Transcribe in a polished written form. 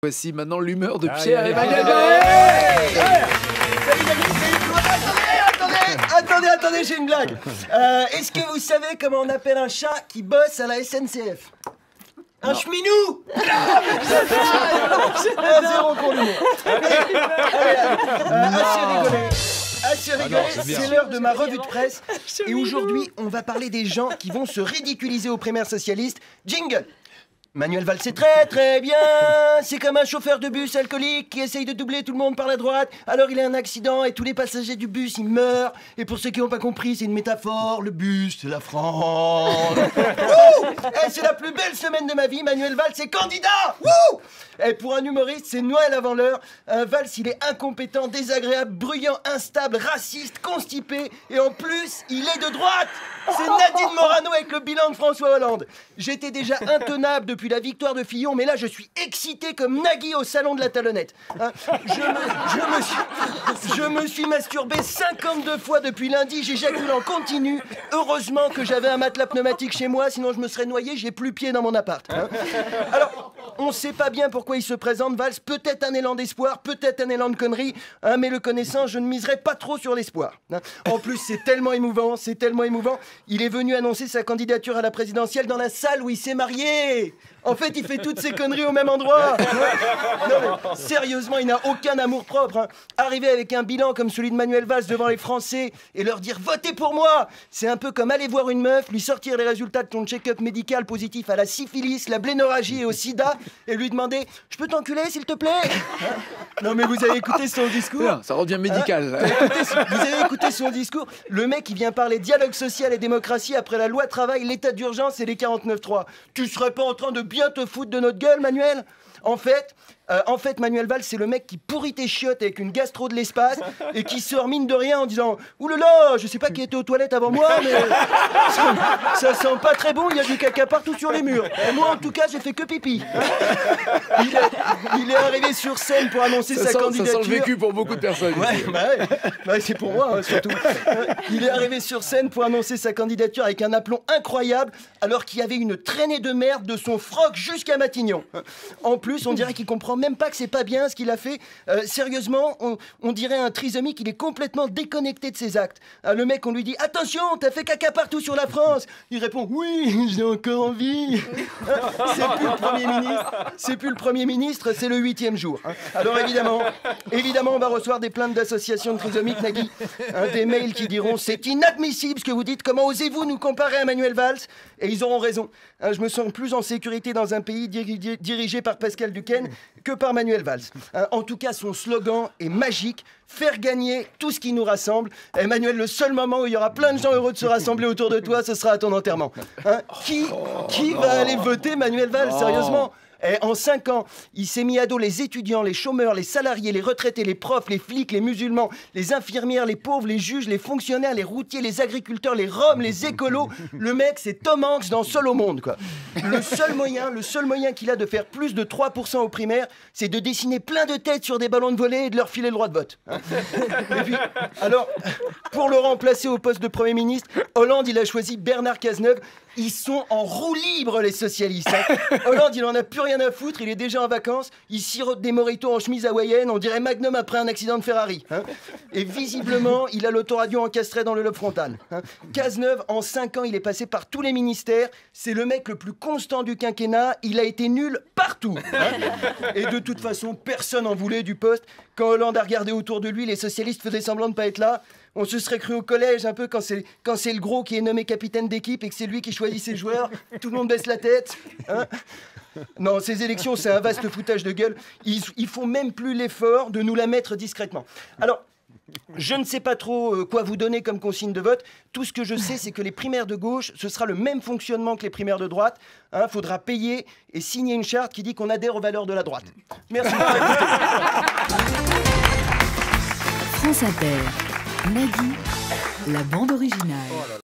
Voici maintenant l'humeur de Pierre et Salut, attendez, j'ai une blague. Est-ce que vous savez comment on appelle un chat qui bosse à la SNCF? Un cheminou. Zéro pour l'humour. Assez rigolé, c'est l'heure de ma revue de presse. Et aujourd'hui, on va parler des gens qui vont se ridiculiser aux primaires socialistes. Jingle. Manuel Valls, c'est très bien. C'est comme un chauffeur de bus alcoolique qui essaye de doubler tout le monde par la droite. Alors il a un accident et tous les passagers du bus, ils meurent. Et pour ceux qui n'ont pas compris, c'est une métaphore. Le bus, c'est la France. C'est la plus belle semaine de ma vie. Manuel Valls est candidat. Et pour un humoriste, c'est Noël avant l'heure. Valls, il est incompétent, désagréable, bruyant, instable, raciste, constipé. Et en plus, il est de droite. C'est Nadine Morano avec le bilan de François Hollande. J'étais déjà intenable depuis la victoire de Fillon, mais là je suis excité comme Nagui au salon de la talonnette. Je me suis masturbé 52 fois depuis lundi, j'éjacule en continu. Heureusement que j'avais un matelas pneumatique chez moi, sinon je me serais noyé, j'ai plus pied dans mon appart. Alors, on sait pas bien pourquoi il se présente, Valls. Peut-être un élan d'espoir, peut-être un élan de connerie, mais le connaissant, je ne miserai pas trop sur l'espoir. En plus, c'est tellement émouvant. Il est venu annoncer sa candidature à la présidentielle dans la salle où il s'est marié. En fait, il fait toutes ces conneries au même endroit. Non, mais sérieusement, il n'a aucun amour-propre. Arriver avec un bilan comme celui de Manuel Valls devant les Français et leur dire « Votez pour moi !» C'est un peu comme aller voir une meuf, lui sortir les résultats de ton check-up médical positif à la syphilis, la blénorragie et au sida et lui demander « Je peux t'enculer, s'il te plaît ?» Non, mais vous avez écouté son discours? Non, ça revient médical. Vous avez écouté son discours? Le mec, il vient parler dialogue social et démocratie après la loi travail, l'état d'urgence et les 49.3. Tu serais pas en train de bien te foutre de notre gueule, Manuel? En fait, Manuel Valls, c'est le mec qui pourrit tes chiottes avec une gastro de l'espace et qui sort mine de rien en disant « Ouh là là, je sais pas qui était aux toilettes avant moi, mais ça sent pas très bon, il y a du caca partout sur les murs. Et moi, en tout cas, j'ai fait que pipi. » Il est arrivé sur scène pour annoncer sa candidature. Ça sent le vécu pour beaucoup de personnes. Ouais, c'est pour moi, surtout. Il est arrivé sur scène pour annoncer sa candidature avec un aplomb incroyable, alors qu'il y avait une traînée de merde de son froc jusqu'à Matignon. En plus, on dirait qu'il comprend même pas que c'est pas bien ce qu'il a fait. Sérieusement, on dirait un trisomique, il est complètement déconnecté de ses actes. Le mec, on lui dit « Attention, t'as fait caca partout sur la France !» Il répond « Oui, j'ai encore envie !» C'est plus le Premier ministre, c'est le 8e jour. Alors évidemment, on va recevoir des plaintes d'associations de trisomiques, Nagui. Des mails qui diront « C'est inadmissible ce que vous dites, comment osez-vous nous comparer à Manuel Valls ?» Et ils auront raison. Je me sens plus en sécurité dans un pays dirigé par Pascal Duquesne que par Manuel Valls. En tout cas, son slogan est magique, faire gagner tout ce qui nous rassemble. Emmanuel, le seul moment où il y aura plein de gens heureux de se rassembler autour de toi, ce sera à ton enterrement. Qui va aller voter Manuel Valls, sérieusement? En 5 ans, il s'est mis à dos les étudiants, les chômeurs, les salariés, les retraités, les profs, les flics, les musulmans, les infirmières, les pauvres, les juges, les fonctionnaires, les routiers, les agriculteurs, les roms, les écolos. Le mec, c'est Tom Hanks dans Seul au monde, quoi. Le seul moyen qu'il a de faire plus de 3% aux primaires, c'est de dessiner plein de têtes sur des ballons de volley et de leur filer le droit de vote. Et puis, alors, pour le remplacer au poste de Premier ministre, Hollande, il a choisi Bernard Cazeneuve. Ils sont en roue libre, les socialistes. Hollande, il en a plus rien à foutre, il est déjà en vacances, il sirote des mojitos en chemise hawaïenne, on dirait Magnum après un accident de Ferrari. Et visiblement, il a l'autoradio encastré dans le lobe frontal. Cazeneuve, en 5 ans, il est passé par tous les ministères, c'est le mec le plus constant du quinquennat, il a été nul partout. Et de toute façon, personne n'en voulait du poste. Quand Hollande a regardé autour de lui, les socialistes faisaient semblant de pas être là. On se serait cru au collège un peu quand c'est le gros qui est nommé capitaine d'équipe et que c'est lui qui choisit ses joueurs. Tout le monde baisse la tête. Non, ces élections, c'est un vaste foutage de gueule. Ils font même plus l'effort de nous la mettre discrètement. Alors, je ne sais pas trop quoi vous donner comme consigne de vote. Tout ce que je sais, c'est que les primaires de gauche, ce sera le même fonctionnement que les primaires de droite. Faudra payer et signer une charte qui dit qu'on adhère aux valeurs de la droite. Merci pour écouter. France Inter. Nagui, la bande originale.